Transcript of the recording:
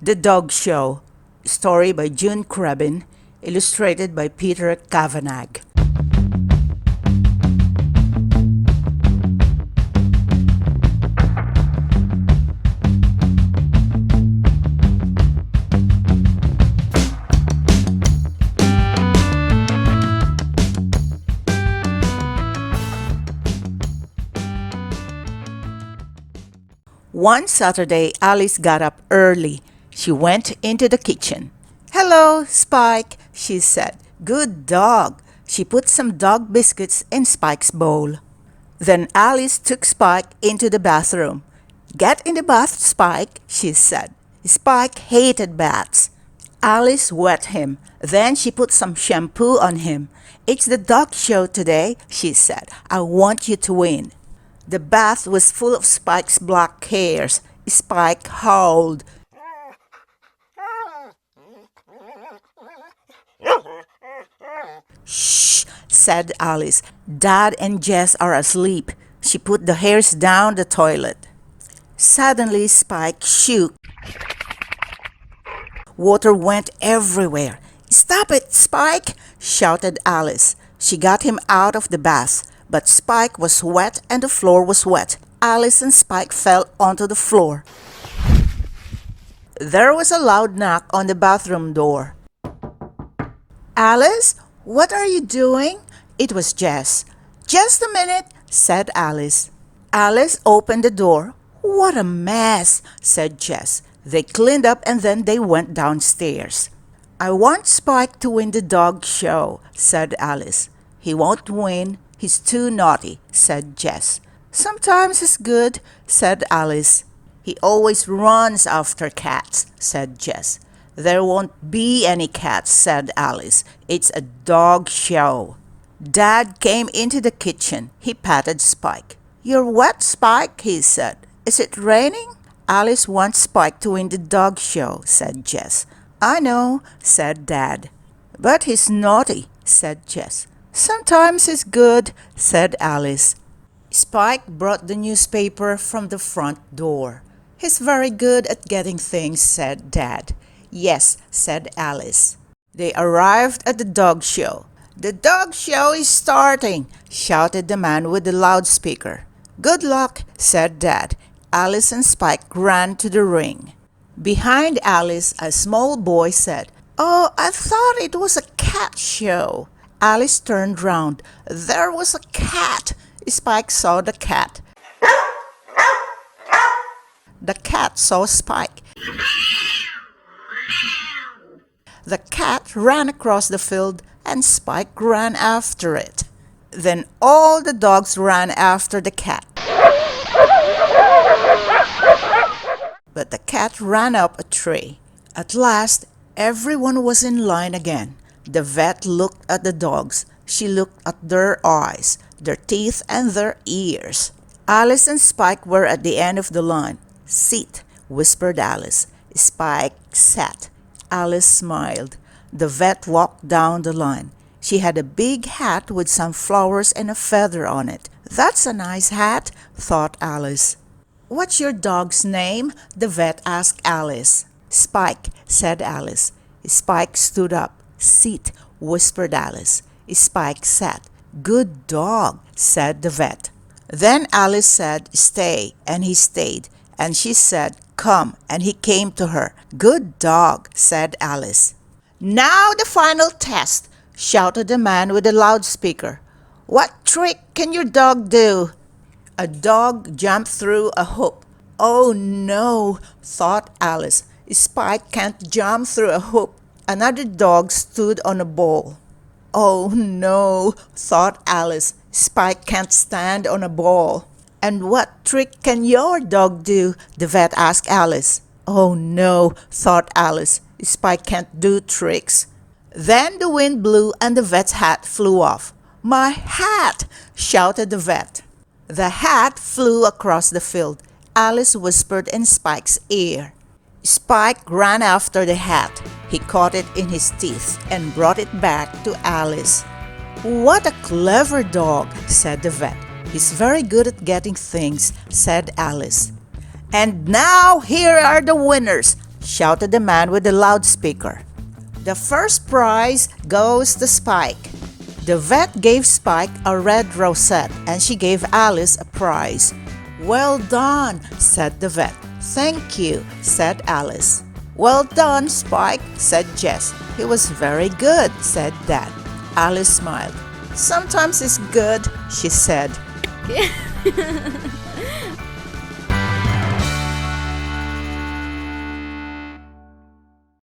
The Dog Show. Story by Crebbin, illustrated by Kavanagh. One Saturday, Alice got up early. She went into the kitchen. "Hello, Spike," she said. "Good dog." She put some dog biscuits in Spike's bowl. Then Alice took Spike into the bathroom. "Get in the bath, Spike," she said. Spike hated baths. Alice wet him. Then she put some shampoo on him. "It's the dog show today," she said. "I want you to win." The bath was full of Spike's black hairs. Spike howled. "Shh," said Alice. "Dad and Jess are asleep." She put the hairs down the toilet. Suddenly, Spike shook. Water went everywhere. "Stop it, Spike!" shouted Alice. She got him out of the bath, but Spike was wet and the floor was wet. Alice and Spike fell onto the floor. There was a loud knock on the bathroom door. "Alice, what are you doing?" It was Jess. "Just a minute," said Alice. Alice opened the door. "What a mess," said Jess. They cleaned up and then they went downstairs. "I want Spike to win the dog show," said Alice. "He won't win. He's too naughty," said Jess. "Sometimes he's good," said Alice. "He always runs after cats," said Jess. "There won't be any cats," said Alice. "It's a dog show." Dad came into the kitchen. He patted Spike. "You're wet, Spike," he said. "Is it raining?" "Alice wants Spike to win the dog show," said Jess. "I know," said Dad. "But he's naughty," said Jess. "Sometimes he's good," said Alice. Spike brought the newspaper from the front door. "He's very good at getting things," said Dad. "Yes," said Alice. They arrived at the dog show. "The dog show is starting," shouted the man with the loudspeaker. "Good luck," said Dad. Alice and Spike ran to the ring. Behind Alice, a small boy said, "Oh, I thought it was a cat show." Alice turned round. There was a cat. Spike saw the cat. The cat saw Spike. The cat ran across the field and Spike ran after it. Then all the dogs ran after the cat. But the cat ran up a tree. At last, everyone was in line again. The vet looked at the dogs. She looked at their eyes, their teeth, and their ears. Alice and Spike were at the end of the line. "Sit," whispered Alice. Spike sat. Alice smiled. The vet walked down the line. She had a big hat with some flowers and a feather on it. "That's a nice hat," thought Alice. "What's your dog's name?" the vet asked Alice. "Spike," said Alice. Spike stood up. "Sit," whispered Alice. Spike sat. "Good dog," said the vet. Then Alice said, "Stay," and he stayed. And she said, "Come," and he came to her. "Good dog," said Alice. "Now the final test," shouted the man with the loudspeaker. "What trick can your dog do?" A dog jumped through a hoop. "Oh no," thought Alice. "Spike can't jump through a hoop." Another dog stood on a ball. "Oh no," thought Alice. "Spike can't stand on a ball." "And what trick can your dog do?" the vet asked Alice. "Oh no," thought Alice. "Spike can't do tricks." Then the wind blew and the vet's hat flew off. "My hat!" shouted the vet. The hat flew across the field. Alice whispered in Spike's ear. Spike ran after the hat. He caught it in his teeth and brought it back to Alice. "What a clever dog," said the vet. "He's very good at getting things," said Alice. "And now here are the winners. shouted the man with the loudspeaker. The first prize goes to Spike. The vet gave Spike a red rosette and she gave Alice a prize. Well done, said the vet. Thank you, said Alice. Well done, Spike, said Jess. He was very good, said Dad. Alice smiled. Sometimes it's good, she said.